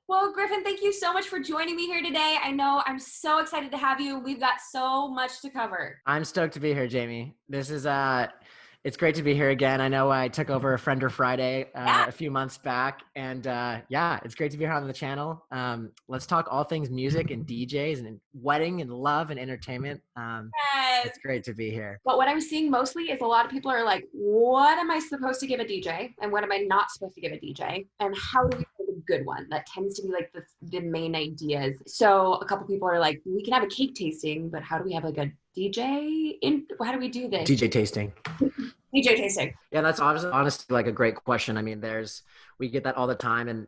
Well, Griffin, thank you so much for joining me here today. I know I'm so excited to have you. We've got so much to cover. I'm stoked to be here, Jamie. This is it's great to be here again. I know I took over a Friender Friday Yeah. a few months back, and yeah, it's great to be here on the channel. Let's talk all things music and DJs and wedding and love and entertainment. Yes. It's great to be here. But what I'm seeing mostly is a lot of people are like, what am I supposed to give a DJ? And what am I not supposed to give a DJ? And how do we pick a good one? That tends to be like the main ideas. So a couple people are like, we can have a cake tasting, but how do we have like a DJ? How do we do this? DJ tasting. DJ tasting. Yeah, that's honestly like a great question. I mean, we get that all the time, and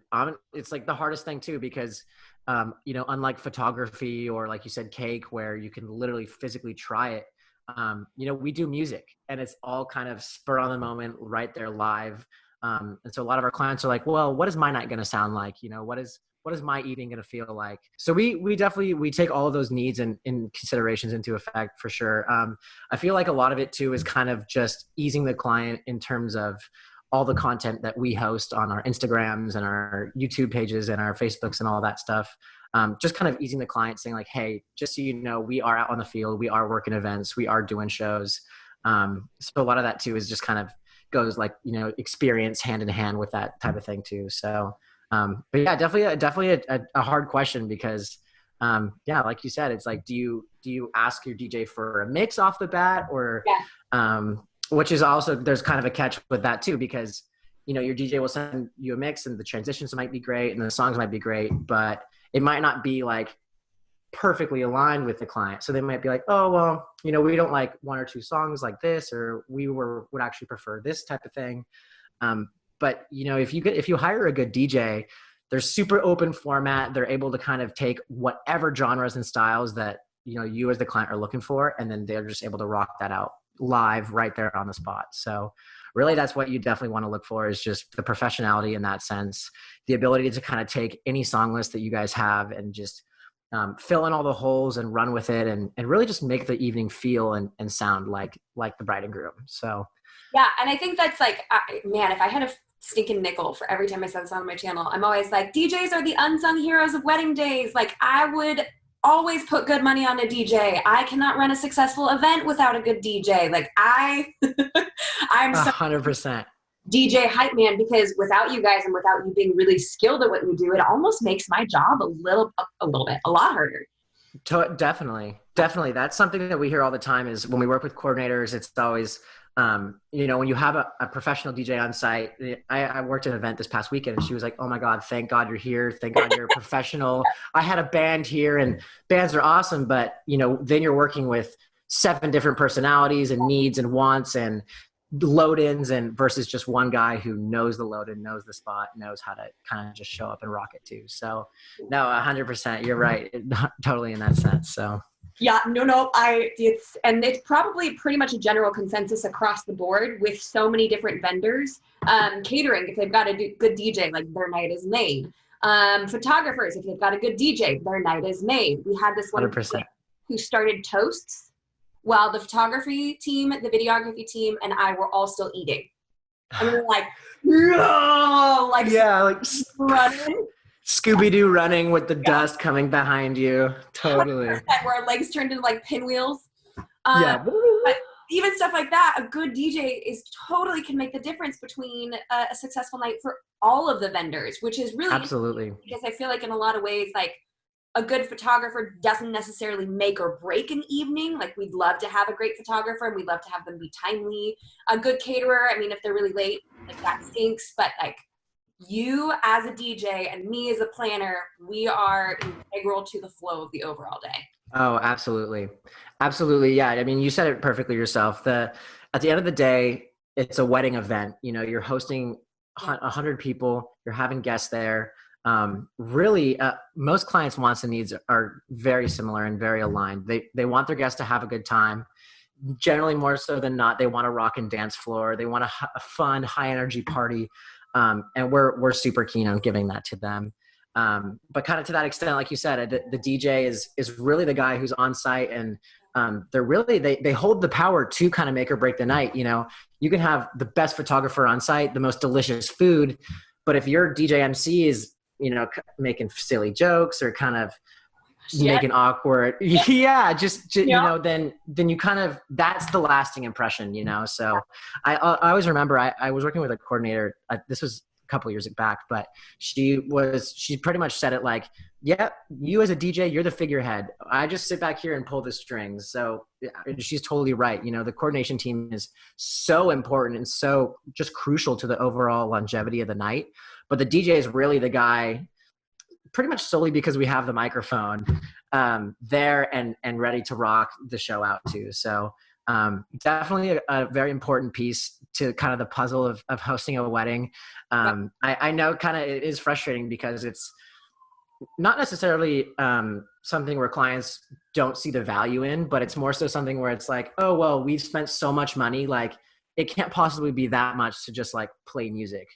it's like the hardest thing too, because unlike photography or like you said, cake, where you can literally physically try it. We do music, and it's all kind of spur on the moment, right there live. And so a lot of our clients are like, well, what is my night going to sound like? What is my evening going to feel like? So we definitely take all of those needs and considerations into effect for sure. I feel like a lot of it too is kind of just easing the client in terms of all the content that we host on our Instagrams and our YouTube pages and our Facebooks and all that stuff. Just kind of easing the client, saying like, hey, just so you know, we are out on the field, we are working events, we are doing shows. So a lot of that too is just kind of goes like, experience hand in hand with that type of thing too. So, but yeah, definitely a hard question because, yeah, like you said, it's like, do you ask your DJ for a mix off the bat or, which is also, there's kind of a catch with that too, because, your DJ will send you a mix and the transitions might be great and the songs might be great, but it might not be like perfectly aligned with the client. So they might be like, oh, well, we don't like one or two songs like this, or would actually prefer this type of thing. But if you hire a good DJ, they're super open format. They're able to kind of take whatever genres and styles that, you as the client are looking for, and then they're just able to rock that out live right there on the spot. So really that's what you definitely want to look for, is just the professionality in that sense, the ability to kind of take any song list that you guys have and just fill in all the holes and run with it and really just make the evening feel and sound like the bride and groom. So yeah, and I think that's like, man, if I had a stinking nickel for every time I said this on my channel, I'm always like, DJs are the unsung heroes of wedding days. Like, I would always put good money on a DJ. I cannot run a successful event without a good DJ. Like, I'm so 100% DJ hype man, because without you guys and without you being really skilled at what you do, it almost makes my job a lot harder. Definitely. That's something that we hear all the time is when we work with coordinators, it's always, when you have a professional DJ on site. I worked at an event this past weekend and she was like, oh my God, thank God you're here. Thank God you're a professional. I had a band here, and bands are awesome, but then you're working with 7 different personalities and needs and wants and load-ins, and versus just one guy who knows the load-in, knows the spot, knows how to kind of just show up and rock it too. So no, 100%, you're right. Totally in that sense. So yeah, no, it's probably pretty much a general consensus across the board with so many different vendors. Catering, if they've got a good DJ, like, their night is made. Photographers, if they've got a good DJ, their night is made. We had this one 100%. who started toasts while the photography team, the videography team, and I were all still eating. And we were like, no, like, yeah, like running. Scooby-Doo running with the dust coming behind you. Totally. Where our legs turned into like pinwheels. Yeah. But even stuff like that, a good DJ totally can make the difference between a successful night for all of the vendors, which is really absolutely, because I feel like in a lot of ways, like, a good photographer doesn't necessarily make or break an evening. Like, we'd love to have a great photographer and we'd love to have them be timely. A good caterer, I mean, if they're really late, like, that stinks. But like, you as a DJ and me as a planner, we are integral to the flow of the overall day. Oh, absolutely. Absolutely. Yeah. I mean, you said it perfectly yourself. At the end of the day, it's a wedding event. You're hosting 100 people, you're having guests there. Really, most clients' wants and needs are very similar and very aligned. They want their guests to have a good time. Generally, more so than not, they want a rock and dance floor. They want a fun, high energy party. And we're super keen on giving that to them. But kind of to that extent, like you said, the DJ is really the guy who's on site, and they hold the power to kind of make or break the night. You can have the best photographer on site, the most delicious food, but if your DJ MC is making silly jokes or kind of Yeah. making awkward. Yeah. Just Yeah. then you kind of, that's the lasting impression, So I always remember I was working with a coordinator. This was a couple of years back, but she pretty much said it like, yeah, you as a DJ, you're the figurehead. I just sit back here and pull the strings. So she's totally right. The coordination team is so important and so just crucial to the overall longevity of the night. But the DJ is really the guy, pretty much solely because we have the microphone there and ready to rock the show out too. So definitely a very important piece to kind of the puzzle of hosting a wedding. I know kind of it is frustrating because it's not necessarily something where clients don't see the value in, but it's more so something where it's like, oh, well, we've spent so much money, like it can't possibly be that much to just like play music.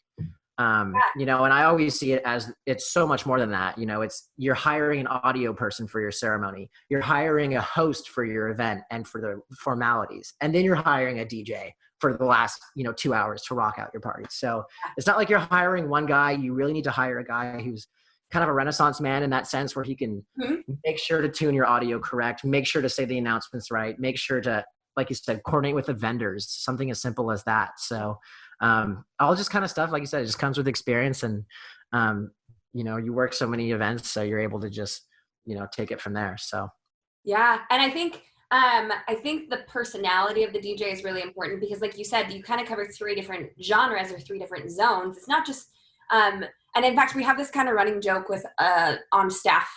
And I always see it as it's so much more than that. It's you're hiring an audio person for your ceremony. You're hiring a host for your event and for the formalities. And then you're hiring a DJ for the last, 2 hours to rock out your party. So it's not like you're hiring one guy. You really need to hire a guy who's kind of a Renaissance man in that sense, where he can make sure to tune your audio correct, make sure to say the announcements right, make sure to, like you said, coordinate with the vendors, something as simple as that. So all just kind of stuff, like you said, it just comes with experience and, you work so many events, so you're able to just, take it from there. So. Yeah. And I think the personality of the DJ is really important because like you said, you kind of cover 3 different genres or 3 different zones. It's not just, and in fact, we have this kind of running joke with, on staff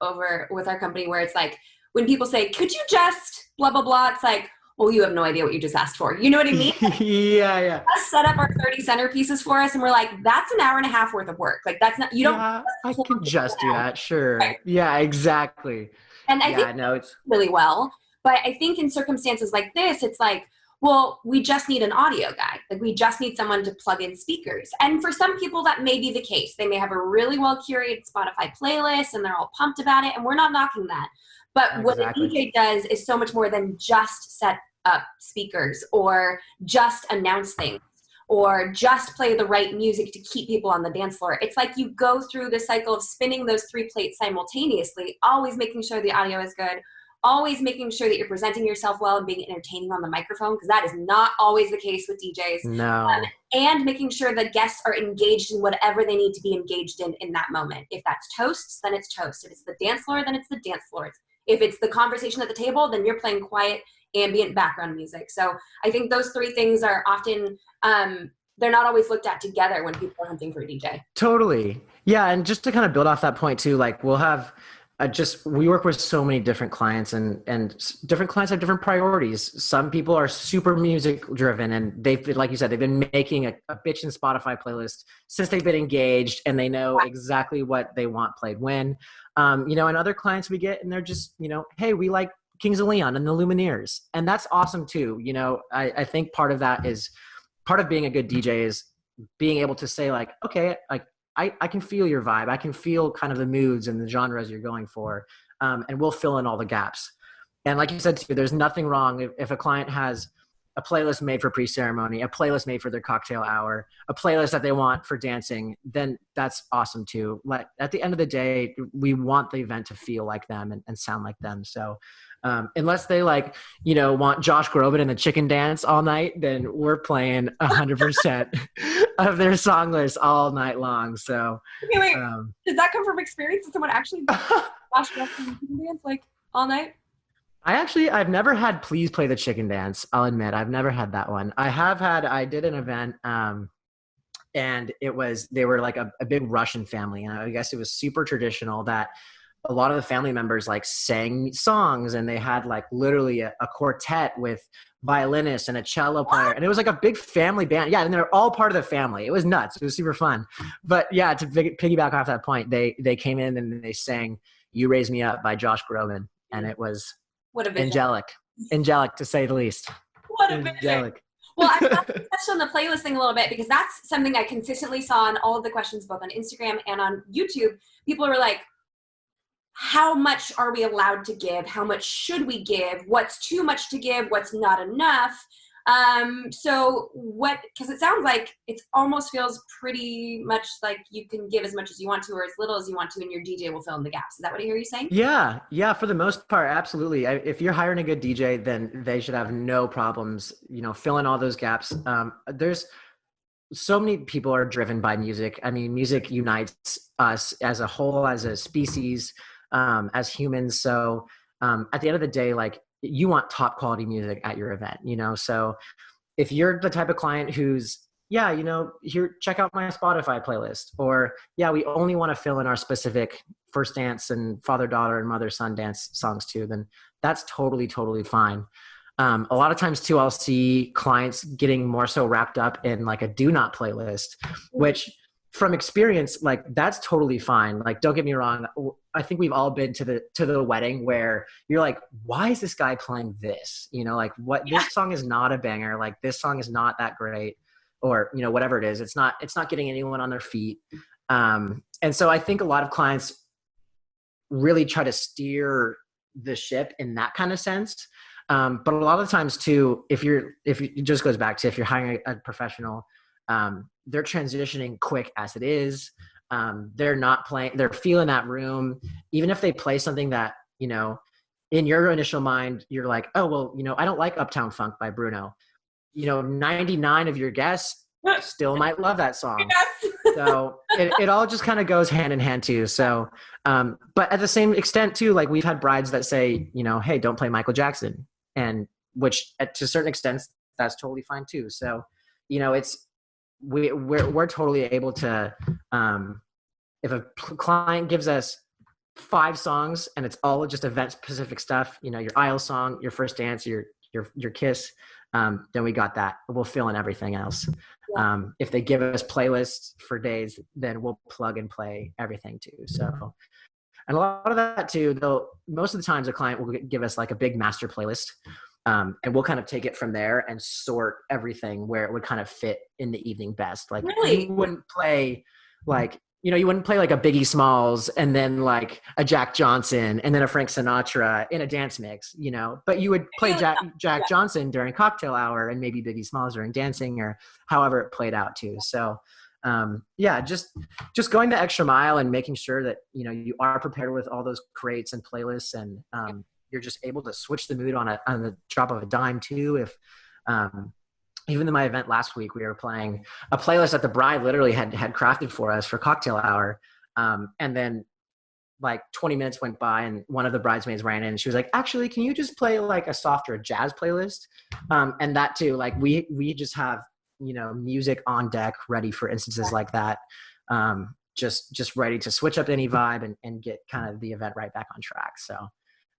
over with our company where it's like, when people say, could you just blah, blah, blah, it's like, well, you have no idea what you just asked for. You know what I mean? Yeah. Set up our 30 centerpieces for us. And we're like, that's an hour and a half worth of work. Like that's not, you don't. Yeah, I can just do that. Sure. Right. Yeah, exactly. And I think it's really well, but I think in circumstances like this, it's like, well, we just need an audio guy. Like we just need someone to plug in speakers. And for some people that may be the case. They may have a really well curated Spotify playlist and they're all pumped about it. And we're not knocking that. But what a DJ does is so much more than just set up speakers or just announce things or just play the right music to keep people on the dance floor. It's like you go through the cycle of spinning those 3 plates simultaneously, always making sure the audio is good, always making sure that you're presenting yourself well and being entertaining on the microphone, because that is not always the case with DJs. No. And making sure the guests are engaged in whatever they need to be engaged in that moment. If that's toasts, then it's toast. If it's the dance floor, then it's the dance floor. If it's the conversation at the table, then you're playing quiet, ambient background music. So I think those 3 things are often, they're not always looked at together when people are hunting for a DJ. Totally. Yeah. And just to kind of build off that point too, like we'll have we work with so many different clients and different clients have different priorities. Some people are super music driven and they've been, like you said, they've been making a bitchin' Spotify playlist since they've been engaged and they know exactly what they want played when, and other clients we get and they're just, hey, we like Kings of Leon and the Lumineers. And that's awesome too. I think part of being a good DJ is being able to say like, okay, like, I can feel your vibe. I can feel kind of the moods and the genres you're going for. And we'll fill in all the gaps. And like you said, too, there's nothing wrong if a client has a playlist made for pre-ceremony, a playlist made for their cocktail hour, a playlist that they want for dancing, then that's awesome too. Like at the end of the day, we want the event to feel like them and sound like them. So unless they want Josh Groban and the chicken dance all night, then we're playing 100% of their song list all night long. So okay, wait, does that come from experience? Did someone actually Josh Groban and the chicken dance like all night? I've never had Please Play the Chicken Dance. I'll admit, I've never had that one. I did an event and they were like a big Russian family. And I guess it was super traditional that a lot of the family members like sang songs and they had like literally a quartet with violinists and a cello player. And it was like a big family band. Yeah. And they're all part of the family. It was nuts. It was super fun. But yeah, to piggyback off that point, they came in and they sang You Raise Me Up by Josh Groban. And it was angelic to say the least. What a angelic. Well, I touched on the playlist thing a little bit because that's something I consistently saw in all of the questions, both on Instagram and on YouTube. People were like, how much are we allowed to give? How much should we give? What's too much to give? What's not enough? So what, because it sounds like it almost feels pretty much like you can give as much as you want to or as little as you want to, and your DJ will fill in the gaps. Is that what I hear you saying? Yeah, yeah, for the most part, absolutely. If you're hiring a good DJ, then they should have no problems, filling all those gaps. There's so many people are driven by music. I mean, music unites us as a whole, as a species, as humans. So at the end of the day, like, you want top quality music at your event, So if you're the type of client who's, yeah, here, check out my Spotify playlist, or yeah, we only want to fill in our specific first dance and father-daughter and mother-son dance songs too, then that's totally, totally fine. A lot of times too, I'll see clients getting more so wrapped up in like a do not playlist, which from experience, like, that's totally fine. Like, don't get me wrong. I think we've all been to the wedding where you're like, why is this guy playing this? Like, what, this song is not a banger. Like, this song is not that great, or, whatever it is, it's not getting anyone on their feet. And so I think a lot of clients really try to steer the ship in that kind of sense. But a lot of times too, if it just goes back to, if you're hiring a professional, they're transitioning quick as it is. They're not playing, they're feeling that room. Even if they play something that, in your initial mind, you're like, oh, well, I don't like Uptown Funk by Bruno. 99 of your guests still might love that song. Yes. So it all just kind of goes hand in hand too. So, but at the same extent too, like, we've had brides that say, hey, don't play Michael Jackson. And which to a certain extent, that's totally fine too. So, we're totally able to, if a client gives us 5 songs and it's all just event specific stuff, your aisle song, your first dance, your kiss, then we got that. We'll fill in everything else. Yeah. If they give us playlists for days, then we'll plug and play everything too. So, and a lot of that too, though, most of the times a client will give us like a big master playlist. And we'll kind of take it from there and sort everything where it would kind of fit in the evening best. Like, really? You wouldn't play like, you wouldn't play like a Biggie Smalls and then like a Jack Johnson and then a Frank Sinatra in a dance mix, but you would play Jack Johnson during cocktail hour and maybe Biggie Smalls during dancing, or however it played out too. So, yeah, just going the extra mile and making sure that, you are prepared with all those crates and playlists, and, you're just able to switch the mood on the drop of a dime too. If, even in my event last week, we were playing a playlist that the bride literally had crafted for us for cocktail hour. And then like 20 minutes went by and one of the bridesmaids ran in and she was like, actually, can you just play like a softer jazz playlist? And that too, like we just have, music on deck ready for instances like that. Just ready to switch up any vibe and get kind of the event right back on track. So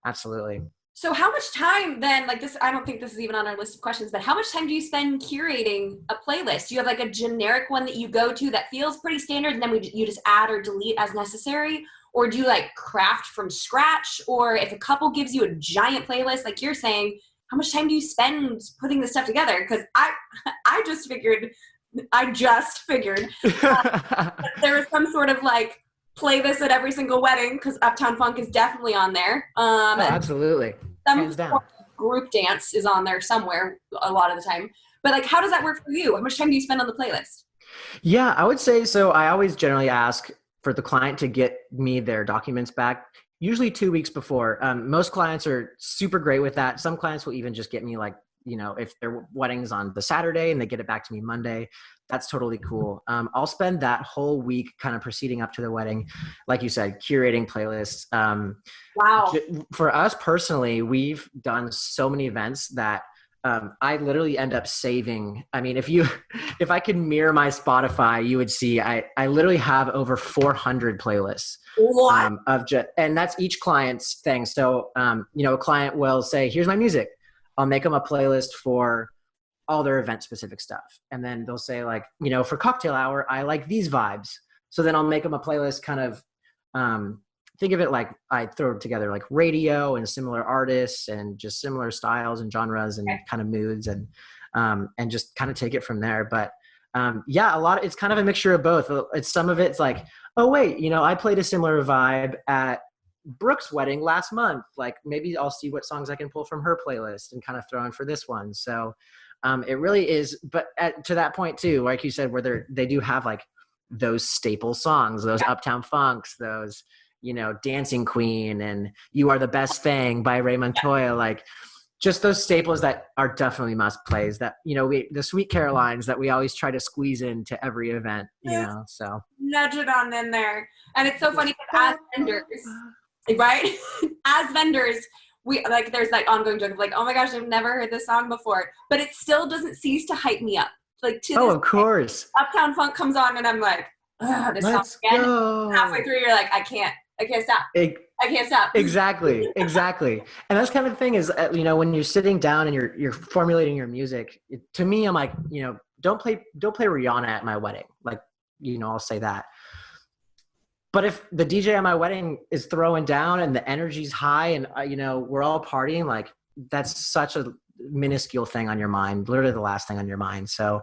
absolutely. So how much time then, like this, I don't think this is even on our list of questions, but how much time do you spend curating a playlist? Do you have like a generic one that you go to that feels pretty standard and then you just add or delete as necessary? Or do you like craft from scratch? Or if a couple gives you a giant playlist, like you're saying, how much time do you spend putting this stuff together? Because I just figured that there was some sort of like, play this at every single wedding because Uptown Funk is definitely on there. Absolutely. Hands down. Group dance is on there somewhere a lot of the time. But like, how does that work for you? How much time do you spend on the playlist? Yeah, I would say so. I always generally ask for the client to get me their documents back, usually 2 weeks before. Most clients are super great with that. Some clients will even just get me like, if their wedding's on the Saturday and they get it back to me Monday, that's totally cool. I'll spend that whole week kind of proceeding up to the wedding, like you said, curating playlists. Wow. For us personally, we've done so many events that I literally end up saving. I mean, if I could mirror my Spotify, you would see I literally have over 400 playlists. What? And that's each client's thing. So, a client will say, here's my music. I'll make them a playlist for all their event specific stuff. And then they'll say like, for cocktail hour, I like these vibes. So then I'll make them a playlist kind of, think of it like I throw together like radio and similar artists and just similar styles and genres and kind of moods and just kind of take it from there. But yeah, it's kind of a mixture of both. Some of it's like, oh wait, I played a similar vibe at Brooke's wedding last month. Like maybe I'll see what songs I can pull from her playlist and kind of throw in for this one. So It really is. But to that point too, like you said, where they do have like those staple songs, those Uptown Funks, those, Dancing Queen and You Are the Best Thing by Ray Montoya, like just those staples that are definitely must plays that, the Sweet Carolines that we always try to squeeze into every event, so. Nudge it on in there. And it's so funny because as vendors, right? As vendors, we like, there's like ongoing joke of like, oh my gosh, I've never heard this song before, but it still doesn't cease to hype me up. Like to this of course. Uptown Funk comes on and I'm like, this song again. Go. Halfway through, you're like, I can't stop. I can't stop. Exactly. And that's kind of the thing is, when you're sitting down and you're formulating your music, to me, I'm like, don't play Rihanna at my wedding. Like, I'll say that. But if the DJ at my wedding is throwing down and the energy's high and, we're all partying, like that's such a minuscule thing on your mind, literally the last thing on your mind. So,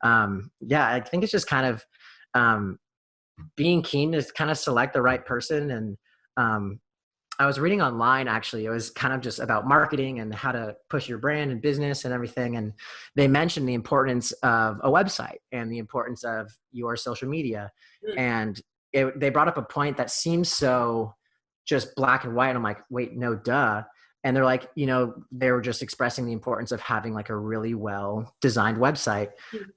I think it's just kind of being keen to kind of select the right person. And I was reading online, actually, it was kind of just about marketing and how to push your brand and business and everything. And they mentioned the importance of a website and the importance of your social media. And they brought up a point that seems so just black and white. And I'm like, wait, no, duh. And they're like, they were just expressing the importance of having like a really well designed website.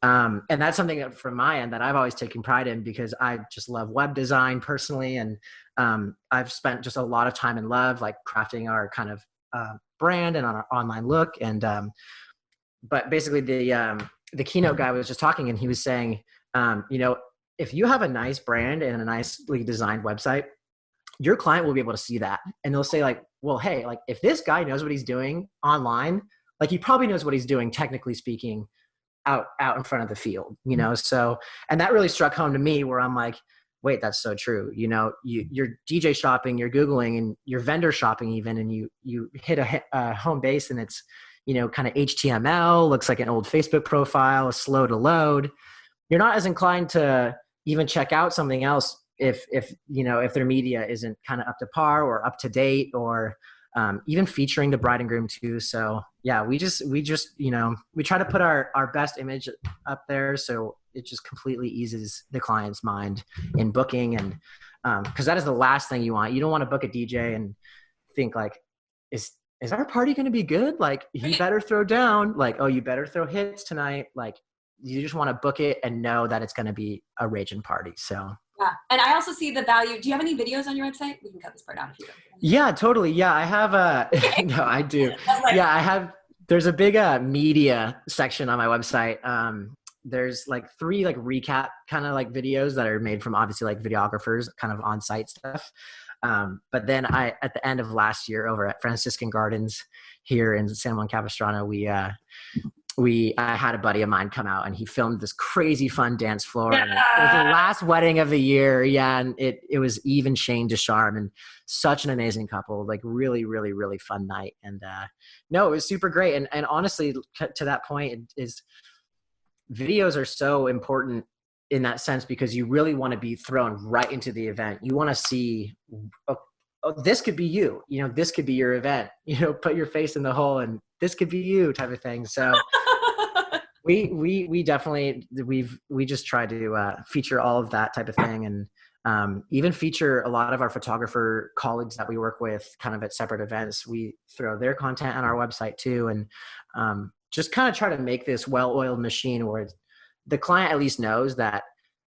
And that's something that from my end that I've always taken pride in because I just love web design personally. And I've spent just a lot of time and love like crafting our kind of brand and on our online look. And but basically the keynote guy was just talking and he was saying, if you have a nice brand and a nicely designed website, your client will be able to see that. And they'll say like, well, hey, like if this guy knows what he's doing online, like he probably knows what he's doing, technically speaking, out in front of the field, So, and that really struck home to me where I'm like, wait, that's so true. You're DJ shopping, you're Googling and you're vendor shopping even, and you hit a home base and it's, kind of HTML, looks like an old Facebook profile, slow to load. You're not as inclined to even check out something else if their media isn't kind of up to par or up to date or even featuring the bride and groom too. So yeah, we just we try to put our best image up there. So it just completely eases the client's mind in booking. And cause that is the last thing you want. You don't want to book a DJ and think like, is our party going to be good? Like he better throw down, like, oh, you better throw hits tonight. Like you just want to book it and know that it's going to be a raging party. So yeah. And I also see the value. Do you have any videos on your website? We can cut this part out if you don't. Yeah, totally. Yeah, I have no, I do. Yeah, I have, there's a big media section on my website. There's like 3 like recap kind of like videos that are made from obviously like videographers, kind of on-site stuff. But then at the end of last year over at Franciscan Gardens here in San Juan Capistrano, I had a buddy of mine come out and he filmed this crazy fun dance floor. Yeah. And it was the last wedding of the year. Yeah. And it was Eve and Shane Descharme and such an amazing couple, like really, really, really fun night. And no, it was super great. And honestly, to that point is videos are so important in that sense because you really want to be thrown right into the event. You want to see, oh, this could be you, this could be your event, put your face in the hole and this could be you type of thing. So we definitely, we just try to feature all of that type of thing. And even feature a lot of our photographer colleagues that we work with kind of at separate events. We throw their content on our website too. And just kind of try to make this well-oiled machine where the client at least knows that,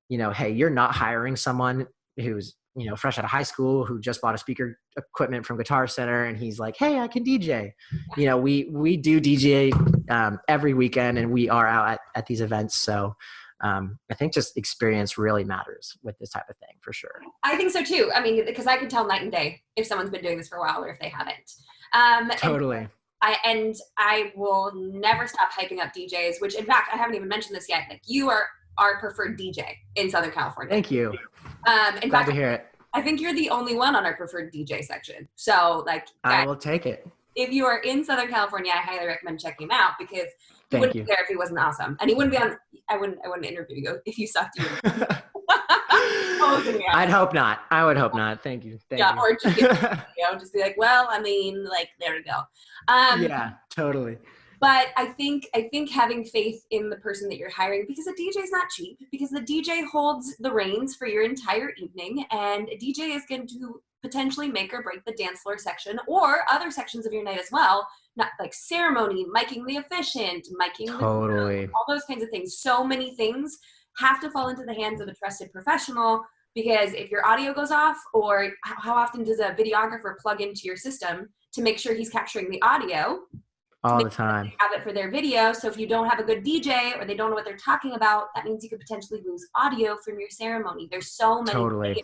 hey, you're not hiring someone who's, fresh out of high school who just bought a speaker equipment from Guitar Center. And he's like, hey, I can DJ. We do DJ every weekend and we are out at these events. So I think just experience really matters with this type of thing for sure. I think so too. I mean, because I can tell night and day if someone's been doing this for a while or if they haven't. Totally. And I will never stop hyping up DJs, which in fact, I haven't even mentioned this yet. Like you are our preferred DJ in Southern California. Thank you. Glad to hear it. I think you're the only one on our preferred DJ section. So like, I will take it. If you are in Southern California, I highly recommend checking him out because he wouldn't be there if he wasn't awesome. And he wouldn't be on, I wouldn't interview you if you sucked. I'd hope not. I would hope not. Thank you. Thank you. Or just be like, well, I mean, like, there we go. Yeah, totally. But I think having faith in the person that you're hiring, because a DJ is not cheap, because the DJ holds the reins for your entire evening, and a DJ is going to potentially make or break the dance floor section or other sections of your night as well. Not like ceremony, miking the officiant, miking Totally. all those kinds of things. So many things have to fall into the hands of a trusted professional, because if your audio goes off, or how often does a videographer plug into your system to make sure he's capturing the audio? All the time. Have it for their video. So if you don't have a good DJ, or they don't know what they're talking about, that means you could potentially lose audio from your ceremony. There's so many layers.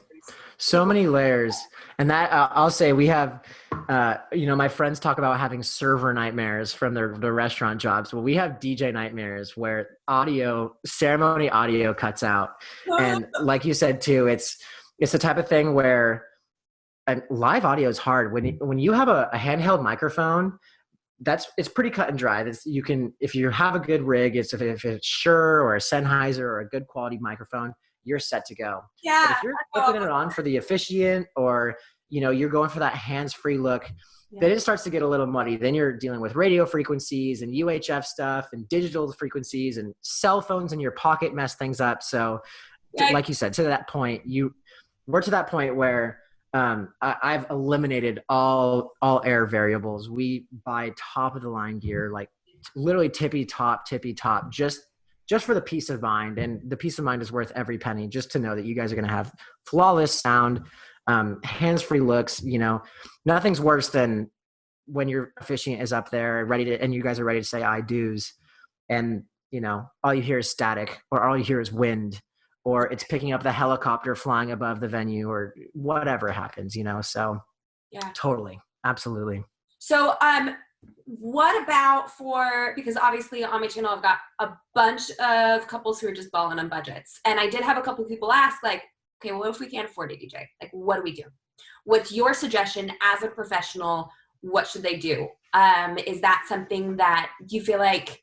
So many layers. And that I'll say, we have, my friends talk about having server nightmares from their restaurant jobs. Well, we have DJ nightmares where ceremony audio cuts out. And like you said too, it's the type of thing where live audio is hard. When you have a handheld microphone, it's pretty cut and dry. If you have a good rig, if it's Shure or a Sennheiser or a good quality microphone, you're set to go. Yeah. But if you're putting it on for the officiant, or you're going for that hands-free look, then it starts to get a little muddy. Then you're dealing with radio frequencies and UHF stuff and digital frequencies, and cell phones in your pocket mess things up. So, like you said, to that point, we're to that point where I've eliminated all air variables. We buy top of the line gear, like literally tippy top, just for the peace of mind. And the peace of mind is worth every penny, just to know that you guys are going to have flawless sound, hands-free looks. Nothing's worse than when your officiant is up there and you guys are ready to say I do's, and all you hear is static, or all you hear is wind, or it's picking up the helicopter flying above the venue, or whatever happens, so yeah, totally. Absolutely. So, what about because obviously on my channel, I've got a bunch of couples who are just balling on budgets. And I did have a couple of people ask, like, okay, well, if we can't afford a DJ, like, what do we do? What's your suggestion as a professional? What should they do? Is that something that you feel like,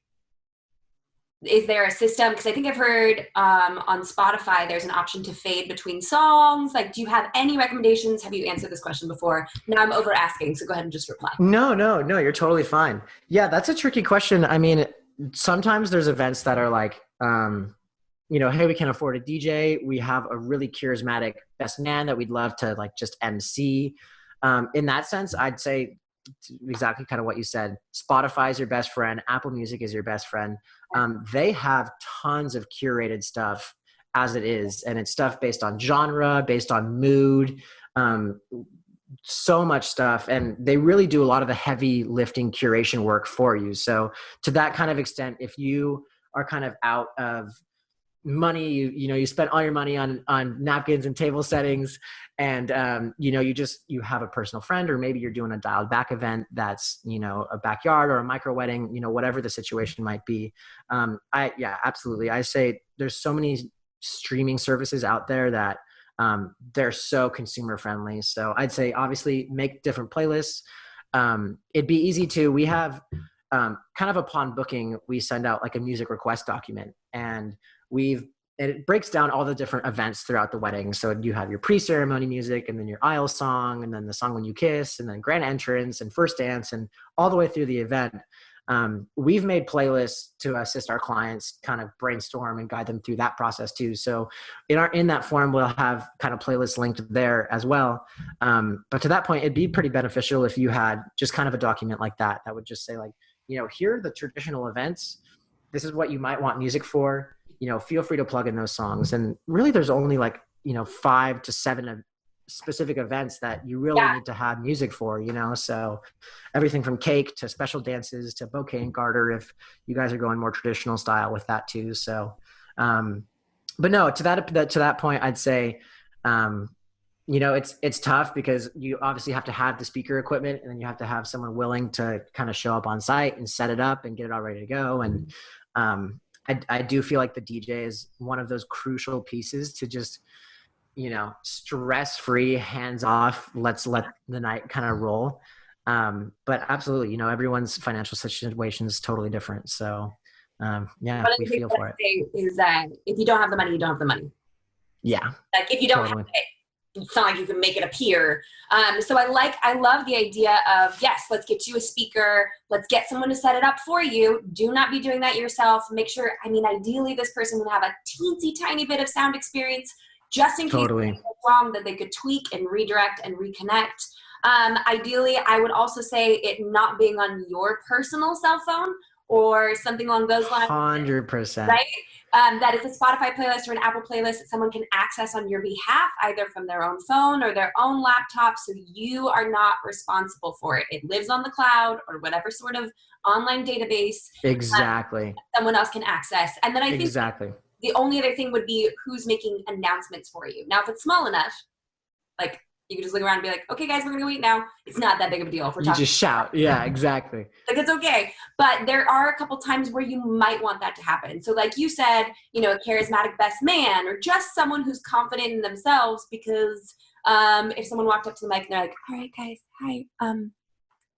is there a system? Because I think I've heard on Spotify, there's an option to fade between songs. Like, do you have any recommendations? Have you answered this question before? Now I'm over asking, so go ahead and just reply. No, you're totally fine. Yeah, that's a tricky question. I mean, sometimes there's events that are like, hey, we can't afford a DJ. We have a really charismatic best man that we'd love to like just MC. In that sense, I'd say exactly kind of what you said. Spotify is your best friend. Apple Music is your best friend. They have tons of curated stuff as it is. And it's stuff based on genre, based on mood, so much stuff. And they really do a lot of the heavy lifting curation work for you. So to that kind of extent, if you are kind of out of money, you spent all your money on napkins and table settings, and you have a personal friend, or maybe you're doing a dialed back event that's a backyard or a micro wedding, whatever the situation might be. Absolutely. I say there's so many streaming services out there that they're so consumer friendly. So I'd say obviously make different playlists. It'd be easy to, we have kind of upon booking, we send out like a music request document, and it breaks down all the different events throughout the wedding. So you have your pre-ceremony music, and then your aisle song, and then the song when you kiss, and then grand entrance and first dance, and all the way through the event. We've made playlists to assist our clients kind of brainstorm and guide them through that process too. So in that form, we'll have kind of playlists linked there as well. But to that point, it'd be pretty beneficial if you had just kind of a document like that would just say like, here are the traditional events. This is what you might want music for. Feel free to plug in those songs. And really there's only like, 5 to 7 specific events that you really need to have music for, so everything from cake to special dances to bouquet and garter, if you guys are going more traditional style with that too. So, but no, to that point, I'd say, it's tough because you obviously have to have the speaker equipment, and then you have to have someone willing to kind of show up on site and set it up and get it all ready to go. And, I do feel like the DJ is one of those crucial pieces to just, stress-free, hands-off, let's let the night kind of roll. But absolutely, everyone's financial situation is totally different. So, we feel for it. Is that if you don't have the money, you don't have the money. Yeah. Like if you don't have it, it's not like you can make it appear. So I love the idea of, yes, let's get you a speaker. Let's get someone to set it up for you. Do not be doing that yourself. Make sure, ideally this person would have a teensy tiny bit of sound experience just in case Totally. something goes wrong, that they could tweak and redirect and reconnect. Ideally, I would also say it not being on your personal cell phone or something along those lines. 100%. Right? That it's a Spotify playlist or an Apple playlist that someone can access on your behalf, either from their own phone or their own laptop, so you are not responsible for it. It lives on the cloud or whatever sort of online database. Exactly. Someone else can access. And then I think exactly. the only other thing would be who's making announcements for you. Now, if it's small enough, like you can just look around and be like, okay, guys, we're going to go eat now. It's not that big of a deal. If we're You just shout. Yeah, exactly. Like, it's okay. But there are a couple times where you might want that to happen. So like you said, a charismatic best man or just someone who's confident in themselves, because if someone walked up to the mic and they're like, all right, guys, hi,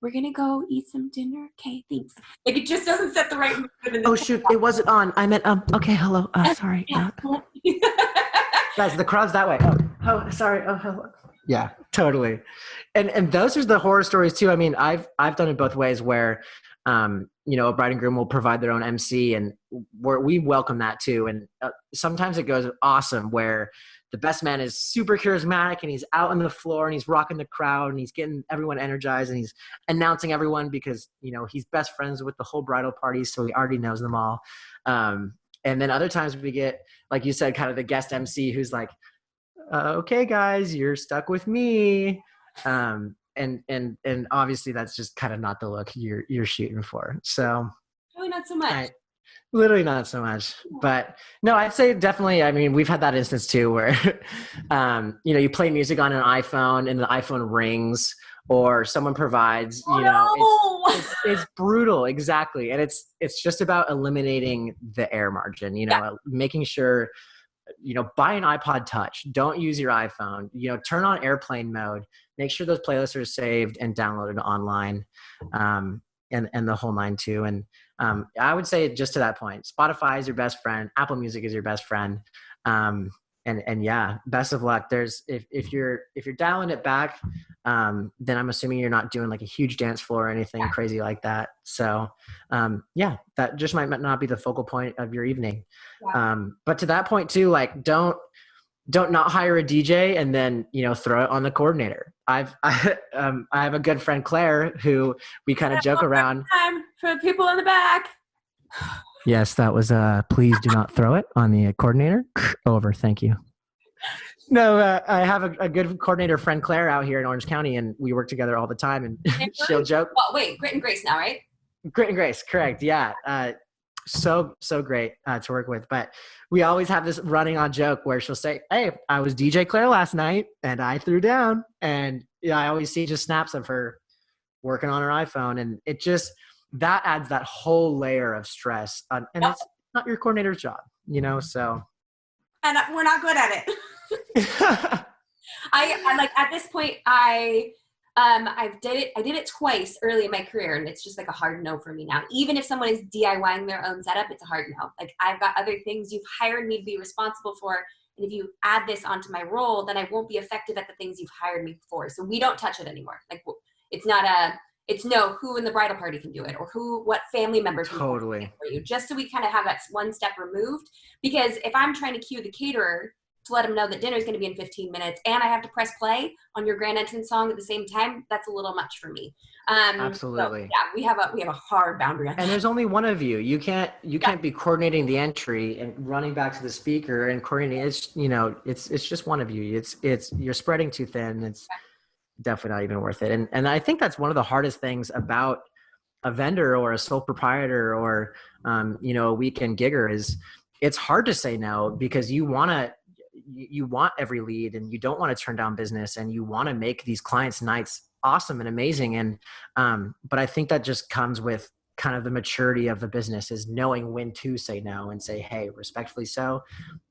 we're going to go eat some dinner. Okay, thanks. Like, it just doesn't set the right mood. Oh, shoot. It wasn't on. I meant, okay, hello. Sorry. Guys, the crowd's that way. Oh, sorry. Oh, hello. Yeah, totally. And those are the horror stories too. I've done it both ways where, a bride and groom will provide their own MC, and we welcome that too. And sometimes it goes awesome where the best man is super charismatic and he's out on the floor and he's rocking the crowd and he's getting everyone energized and he's announcing everyone because, he's best friends with the whole bridal party. So he already knows them all. And then other times we get, like you said, kind of the guest MC who's like, okay, guys, you're stuck with me. And obviously that's just kind of not the look you're shooting for. So really not so much. Literally not so much, but no, I'd say definitely. We've had that instance too, where, you play music on an iPhone and the iPhone rings, or someone provides, it's brutal. Exactly. And it's just about eliminating the air margin, making sure, buy an iPod Touch, don't use your iPhone, turn on airplane mode, make sure those playlists are saved and downloaded online, and the whole nine too. And I would say just to that point, Spotify is your best friend. Apple Music is your best friend. And yeah, best of luck. If you're dialing it back, then I'm assuming you're not doing like a huge dance floor or anything crazy like that. So yeah, that just might not be the focal point of your evening. Yeah. But to that point too, like don't not hire a DJ and then, throw it on the coordinator. I have a good friend, Claire, who we kind of joke around. Time for the people in the back. Yes, that was please do not throw it on the coordinator. Over. Thank you. No, I have a good coordinator friend, Claire, out here in Orange County, and we work together all the time, and she'll joke. Well, wait, Grit and Grace now, right? Grit and Grace, correct. Yeah. So great to work with. But we always have this running on joke where she'll say, hey, I was DJ Claire last night and I threw down. And I always see just snaps of her working on her iPhone. And it just, that adds that whole layer of stress. And it's not your coordinator's job, so. And we're not good at it. I like, at this point, I did it twice early in my career, and it's just like a hard no for me now. Even if someone is DIYing their own setup, it's a hard no. Like, I've got other things you've hired me to be responsible for, and if you add this onto my role, then I won't be effective at the things you've hired me for. So we don't touch it anymore. Like, it's who in the bridal party can do it, or what family members can do it for you, just so we kind of have that one step removed. Because if I'm trying to cue the caterer to let them know that dinner is going to be in 15 minutes and I have to press play on your grand entrance song at the same time, that's a little much for me. Absolutely. So, yeah, we have a hard boundary on that. And there's only one of you. You can't be coordinating the entry and running back to the speaker and coordinating. It's just one of you. It's you're spreading too thin. It's definitely not even worth it. And I think that's one of the hardest things about a vendor or a sole proprietor or a weekend gigger is it's hard to say no, because you want every lead and you don't want to turn down business and you want to make these clients' nights awesome and amazing. And, but I think that just comes with kind of the maturity of the business, is knowing when to say no and say, hey, respectfully so,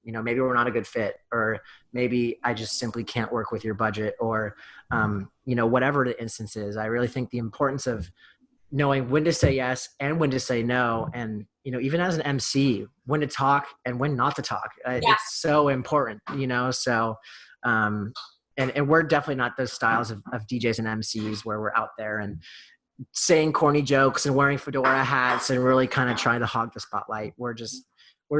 maybe we're not a good fit, or maybe I just simply can't work with your budget, or, whatever the instance is. I really think the importance of knowing when to say yes and when to say no. And, even as an MC, when to talk and when not to talk, it's so important, so, and we're definitely not those styles of DJs and MCs where we're out there and saying corny jokes and wearing fedora hats and really kind of trying to hog the spotlight. We're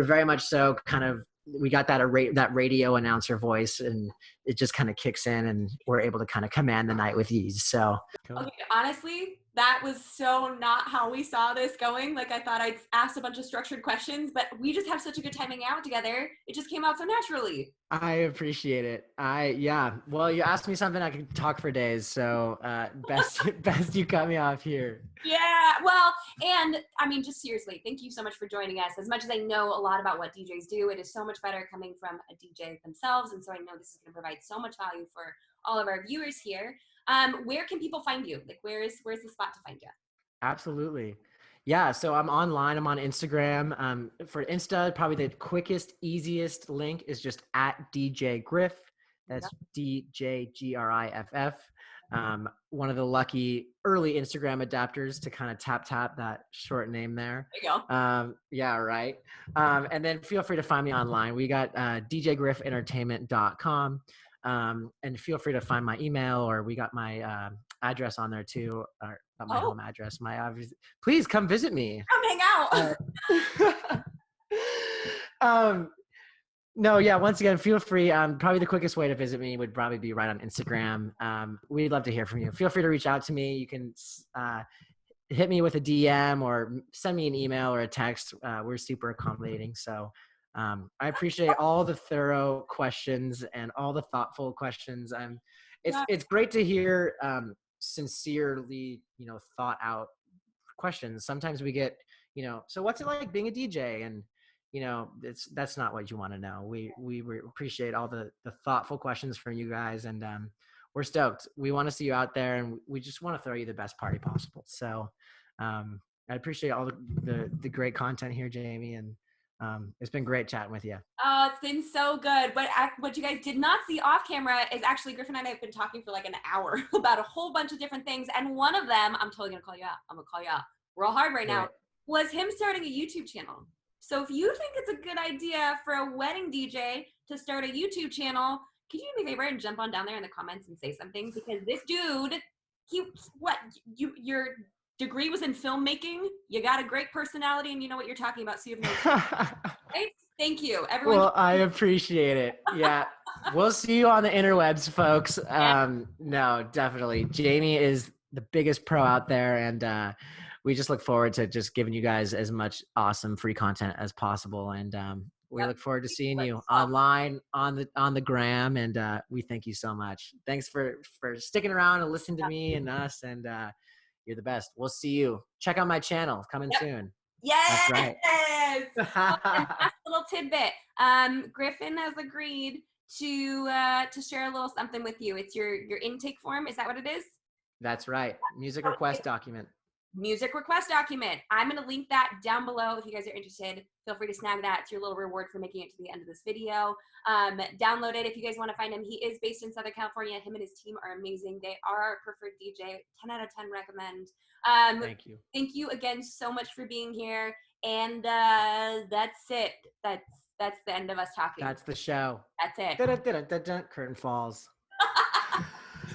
very much so kind of, we got that radio announcer voice, and it just kind of kicks in, and we're able to kind of command the night with ease. So cool. Okay, honestly, that was so not how we saw this going. Like, I thought I'd asked a bunch of structured questions, but we just have such a good time hanging out together. It just came out so naturally. I appreciate it. Yeah. Well, you asked me something, I could talk for days. So best you cut me off here. Yeah. Well, and I mean, just seriously, thank you so much for joining us. As much as I know a lot about what DJs do, it is so much better coming from a DJ themselves. And so I know this is going to provide so much value for all of our viewers here. Where can people find you? Like, where's the spot to find you? Absolutely. Yeah, so I'm online. I'm on Instagram. For Insta, probably the quickest, easiest link is just at DJ Griff. That's DJGRIFF. One of the lucky early Instagram adapters to kind of tap that short name there. There you go. Yeah, right. And then feel free to find me online. We got djgrifferentertainment.com. And feel free to find my email, or we got my address on there too, or not my home address. Please come visit me. Come hang out. No, yeah. Once again, feel free. Probably the quickest way to visit me would probably be right on Instagram. We'd love to hear from you. Feel free to reach out to me. You can hit me with a DM or send me an email or a text. We're super accommodating. So I appreciate all the thorough questions and all the thoughtful questions. It's great to hear sincerely, thought out questions. Sometimes we get, so what's it like being a DJ? And that's not what you want to know. We appreciate all the thoughtful questions from you guys, and we're stoked. We want to see you out there, and we just want to throw you the best party possible. So I appreciate all the great content here, Jamie, and it's been great chatting with you. Oh, it's been so good. What you guys did not see off camera is actually Griffin and I have been talking for like an hour about a whole bunch of different things. And one of them, I'm totally going to call you out. I'm going to call you out real hard right now, was him starting a YouTube channel. So if you think it's a good idea for a wedding DJ to start a YouTube channel, could you do me a favor and jump on down there in the comments and say something? Because this dude, your degree was in filmmaking. You got a great personality, and you know what you're talking about. So you have no right? Thank you, everyone. Well, I appreciate it. Yeah, we'll see you on the interwebs, folks. No, definitely. Jamie is the biggest pro out there, and we just look forward to just giving you guys as much awesome free content as possible. And we look forward to seeing you online on the gram. And we thank you so much. Thanks for sticking around and listening to me and us. And you're the best. We'll see you. Check out my channel coming soon. Yes. That's right. And last little tidbit. Griffin has agreed to share a little something with you. It's your intake form. Is that what it is? That's right. Music request document. Music request document. I'm going to link that down below if you guys are interested. Feel free to snag that. It's your little reward for making it to the end of this video. Download it if you guys want to find him. He is based in Southern California. Him and his team are amazing. They are our preferred DJ. 10 out of 10 recommend. Thank you. Thank you again so much for being here. And that's it. That's the end of us talking. That's the show. That's it. Curtain falls.